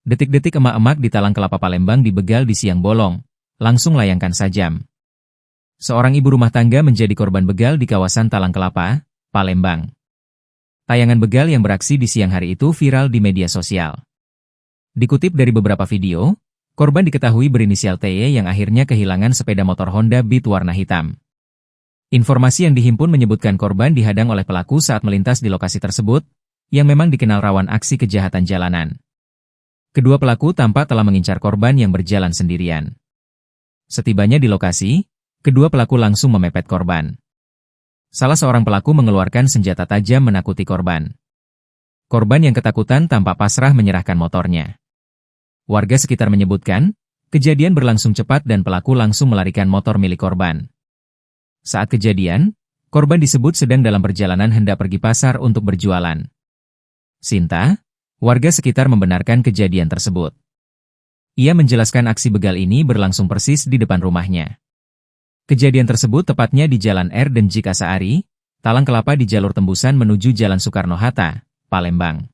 Detik-detik emak-emak di Talang Kelapa Palembang dibegal di siang bolong. Langsung layangkan sajam. Seorang ibu rumah tangga menjadi korban begal di kawasan Talang Kelapa, Palembang. Tayangan begal yang beraksi di siang hari itu viral di media sosial. Dikutip dari beberapa video, korban diketahui berinisial TY yang akhirnya kehilangan sepeda motor Honda Beat warna hitam. Informasi yang dihimpun menyebutkan korban dihadang oleh pelaku saat melintas di lokasi tersebut, yang memang dikenal rawan aksi kejahatan jalanan. Kedua pelaku tampak telah mengincar korban yang berjalan sendirian. Setibanya di lokasi, kedua pelaku langsung memepet korban. Salah seorang pelaku mengeluarkan senjata tajam menakuti korban. Korban yang ketakutan tampak pasrah menyerahkan motornya. Warga sekitar menyebutkan, kejadian berlangsung cepat dan pelaku langsung melarikan motor milik korban. Saat kejadian, korban disebut sedang dalam perjalanan hendak pergi pasar untuk berjualan. Sinta, warga sekitar membenarkan kejadian tersebut. Ia menjelaskan aksi begal ini berlangsung persis di depan rumahnya. Kejadian tersebut tepatnya di Jalan R dan Jikasaari, Talang Kelapa di jalur tembusan menuju Jalan Soekarno-Hatta, Palembang.